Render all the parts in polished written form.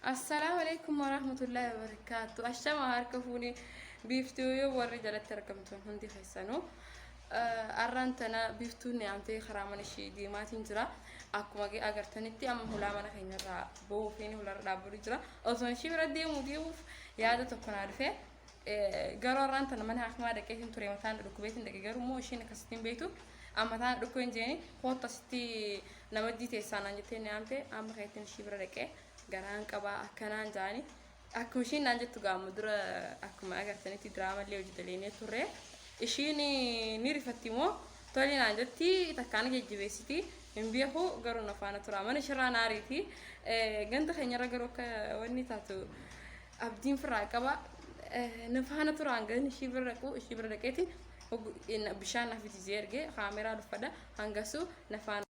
السلام عليكم ورحمة الله وبركاته. الشمع هركفوني بيفتوي ورجال التركمتون هندي خيسانو. أرانتنا بيفتوني عم تخرامن الشيء دي ما تنجرا. أكو ما جي أجرتني أم هلا ما نخين الرا بو فيني هلا الرا برجرا. أصلا شيء بردي موديوف ياده تكون عارفة. قرار أرانتنا منها أخمار كيفين تري مثلا ركوبيتين دقيقة مو شيء نكستين بيتو. أما مثلا ركوين جاني هو تستي نمدي تيسانا جتني أمتى أم خيتين شيء بردك. Garaan qabaa akkanaan jaani akkuma ishiin naan jettu gaamma dura akkuma agartanitti diraamaa illee hojjetaleenee turre ishiin ni rifatti immoo tole naan jetti takkaan jajjabeessiti hin beeku garuu na faana tura mana shirraa naariiti ganda keenyarra garuu akka wanni taatu abdiin firraa qaba na faana turaan gan ishii bira dhaqeeti bishaan nafiti ergee kaameraa dhuffadha hangasu na faana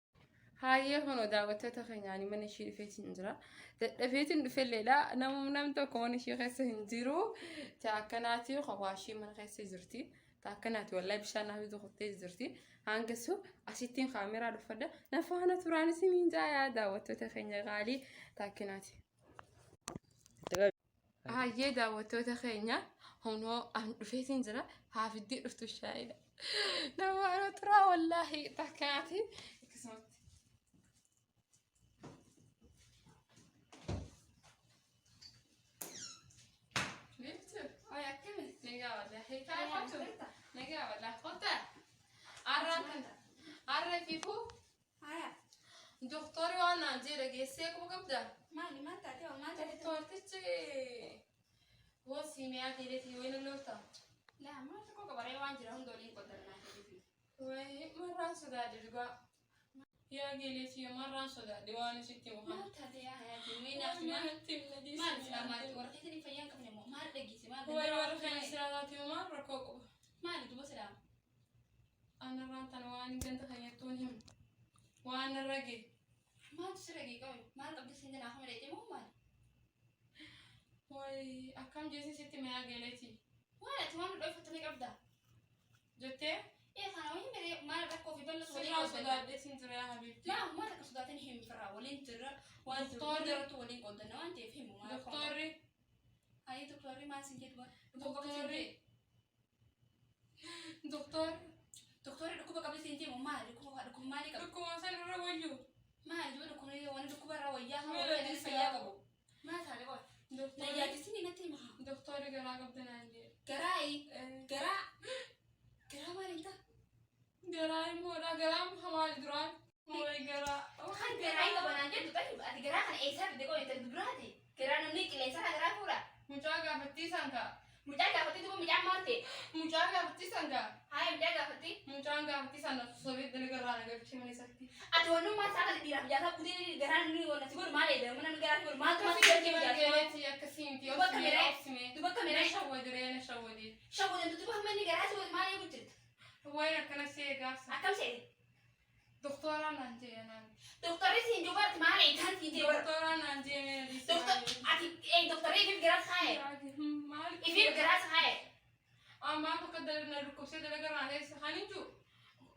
هاي هون دعوتها تخيني من الشيء فيتين جرا فيتين فيلا نم تكون شيء خاص هنجرو تاكناتي خواشي من خاص زرتي تاكناتي والله بشان هذا خطي زرتي هنقصو أشيتين خامرة رفدا نفعنا تراني سمين جاية دعوتها تخيني غالي تاكناتي هاي دعوتها تخيني هون فيتين جرا هافدي رفتو الشايلة نفعنا ترى والله تاكناتي نجا ولا خطة عرف فيفو هيا دكتوري وانا جيرة جيسيك وقبضة ما تعطيه ما تعطيه دكتور تيجي هو سيميا كيلتي وين اللوتا لا ما تكون كبري وانجرا هم دولين قدرنا كذي وين مرة صدق دجوا يا كيلتي مرة صدق ديوان ستي ما محمد تعطيه يا وين ما تمنى ما نسمع ما ورقتني فيان كم يوم ما رجيسي ما هو يورخني سراداتي مرة كوكو ما ندو سلام أنا رانتن واني كنت خيرتونهم وأنا رجي ما تسرقي قوي ما قبل سنين أخمر يتي مو مال وي أكم جيسي ستي ما قالتي ولا تمام لو فتني قبضة جتة إيه خنا وين بدي ما ركوا في بلد سرعة صدق ديسين ترى يا حبيبتي لا ما تك صدقتين هم فرا ولين ترى وانت تقدر ولين قدرنا وانت فهموا ما دكتوري هاي دكتوري ما سنجد دكتور دكتوري ركوبة قبل سنتين وما ركوبة مالي قبل ركوب مثلا رويو ما أجود ركوبة وانا ركوبة روياها ولا ولا دي نسيا قبل ما تعرف قول دكتور نجاتي سنين نتي معها دكتوري قرا قبضنا عندي قراي قرا ما انت قراي مولا قرا حوالي دران مولا قرا خان قراي قبل أنا جد طيب أدي قرا خان أي سبب تقول أنت تبرهتي قرا نملك اللي سنة قرا فورا مجاga فتيسانكا مجاga فتي تقول مجاga مالتي مجاga فتيسانكا هاي مجاga فتي مجاga فتيسانا صبيت دل قرا أنا قبل شيء مني سكتي أتوانو ما سأل ديرا مجاga بدي قرا نني ولا تقول ما ليه ده من قرا تقول ما كسيم تي يا كسيم تي أوسمي تبقى كاميرا شو ودري أنا شو ودي شو أنت تبغى مني قرا تقول ما ليه بترد وين كنا شيء قاس أكمل شيء دكتورة نانجي أنا دكتوري سينجوبر ما ليه كان سينجوبر دكتورة نانجي من دكتور أتي دكتوري في قرا خايف مالك في قرا خايف أما بقدر نركب سيد لقرا عليه سخانينجو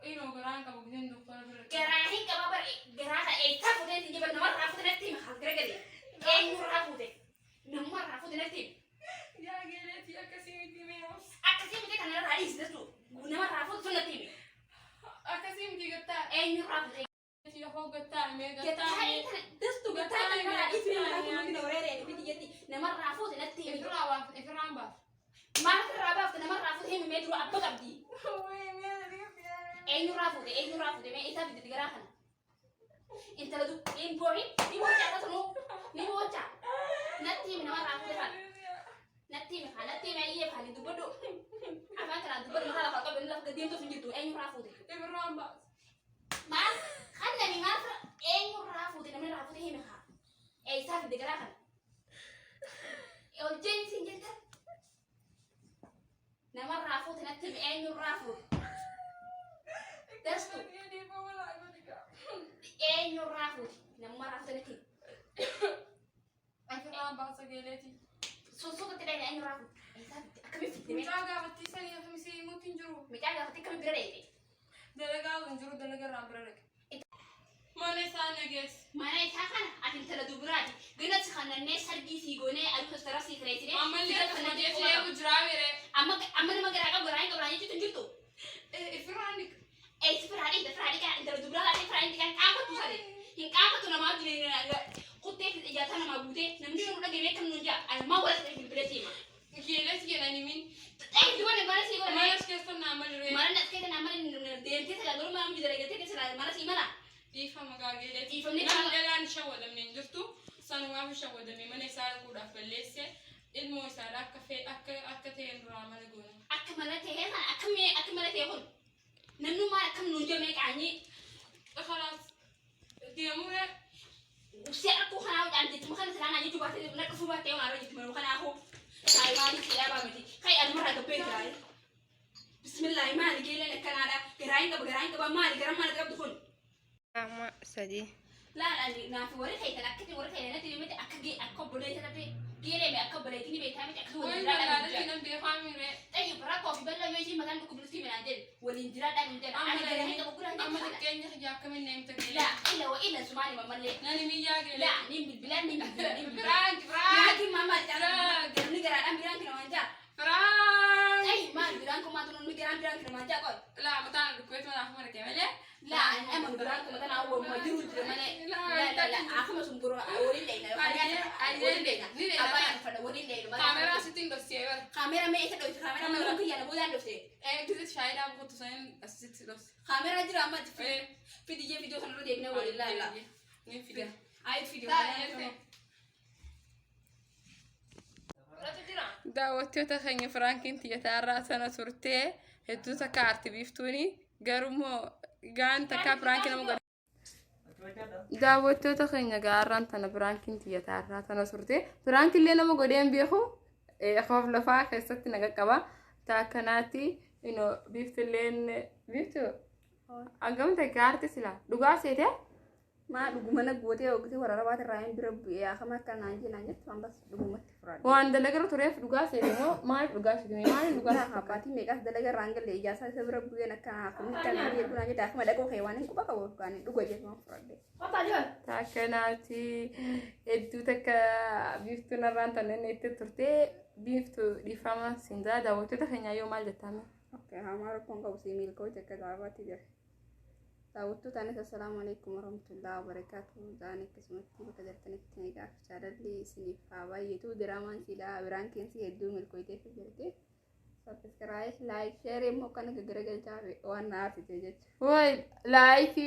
إنه قرا كابو بدين دكتورة قرا هي كبابر قرا أي كابو ده سينجوبر نمر رافض نتي ما خلاص قرا قدي أي نمر رافض نمر رافض نتي يا جلتي يا كسيم تي ميوس أكسي متى كان رئيس ده تو نمر رافض في نتي أكسيم تي قطع أي نمر رافض تي هو قطع مي قطع قطع دستو قطع كان رئيس من هذا من وريرة بدي يدي نمر رافض نتي إفرام باف ما نقدر رافض نمر رافض هم ما يدروا أبغى بدي أي نمر رافض ما إيه تبي تقرأ خنا أنت لدو إن بوري نموجع تسمو نموجع نتي من نمر رافض خنا نتي ما إيه خالي دبدو أفهم كلا دبدو مثلا فقط بنلا قديم تفنجتو أي نمر رافض إفرام باف ما خلنا ما أي نمر رافض نمر رافض هم خا أي تبي تقرأ خنا الجنس إنجلترا نمر رافض نتي أي نمر رافض دستو أي نمر رافض نمر رافض نتي إفرام باف سجلتي صوت تلاقي أي نمر رافض أي تبي أكمل في الدنيا مجاga فتيساني يا خمسي ممكن جرو متعجب فتك كم بريء دلقا ونجرو دلقا رامبرك mana sana guys. Mana isaa kana ati intala duburaati. Ganatti kanannee sargii fiigoonee aduu sara sii kireessine. Ammallee kana jechuun mujraawire. Amma nama garaa qabu garaa jechuutu jirtu. Ifraani. Firaadhi kan intala duburaati firaadhi kan qaafatu sare. Hin qaafatu namaa jireenya kuttee fi ijaata namaa guutee namni nu dhagee beekam nu jaa almaa wala ta'e bilbileetii. Kiilas jedhani min. Duwwan mana sii godhame. Mana keessa nama jiree. Mana nas keessa nama deemtee sagaagaluu mana mujjira eegatee keessa mana sii mana. Dhiifama gaagee. Dhiifamni kan dhalaan shawadamne hin jirtu. Sanumaaf shawadame mana isaa dhaquudhaaf balleesse. Ilmoo isaa akka ta'e duraa mana goona. Akka mana ta'e kana akka mana ta'e kun. Namni maal akkam nuun jamee qaanii. Khalaas. Deemuu Siapa kana udah anjing makan serana aja coba sih nak kesubat ya orang itu makan aku saya mari siapa mati kayak ada mereka berai Bismillah mari gila nak Kanada gerain ke mari geram mana ke dukun sama sedih la na fi wari kai kana kiti wari kai na tiri mata akka boleh tapi gile me akka boleh tini beta mata akka wali ada kinan be famire tayi para kofi bella meji makan ku bulski me nanjel wali jira da nanjel ana gerain ke bukuran amma kenya ya kamen nem ta la illa sumani mamalle nani mi ya gele la nim bilan nim Frank lagi mama jangan ni gerak ambiran kena manja Frank mal bilang ko matulog mi gerak ambiran kena manja ko la matan ko ito na ako kemele la emang bilang ko matan awo mo diru dire mane la aku masum buru awori le na ni le apa yang pada wori le kamera sitting do sever kamera me isa do kamera me ko yana bodan do se kisit shayda ko to sen asit dos kamera jira amma video kan lo de ne wori la ni video ay video daawwattoota keenya Firaankiin xiyyaataarraa sana turtee hedduu takka aarti biiftuuni garummoo gaan takka Firaankiin nama godhe daawwattoota keenya gaarraan tana Firaankiin xiyyaataarraa sana turtee Firaankiillee nama godheen beeku qoof lafaa keessatti naga qaba taakkanaatti biiftilleen biiftu hangam takka aarti sila dhugaa seete ma dhugumana gootee ogti warara baate raayin bira bu'ee akkama akka naan jee naan jettu ambas dhugumatti furaadha. waan dalagara tureef dhugaa seete moo maaliif dhugaa seete maaliif dhugaa Abbaatiin meeqas dalaga raangalee ijaasaa isa bira bu'een akka akkamitti naan jedhu naan jedhu akkama dhaqoo kee waan hin quba qabu kan dhuga jechuun furaadhe. Taakkanaatti hedduu takka biiftuu narraan tannen itti turtee biiftuu dhiifama siindaa daawwattoota keenyaa yoo maal jettame. Okay, hamaa rakkoon qabu siimiil koo jecha gaafaatti jira. Daawwattoota anis assalaamu alaikum warahmatullahi wabarakatuh. Zaan akkasumatti bakka jirtanitti ni gaaf jaalalli isiniif haa baay'atu diraamaan siidhaa biraan keensi hedduu milkooytee fi jirti. Subscribe, like, share immoo kan garagalchaa waan na aartite jecha. Woi, like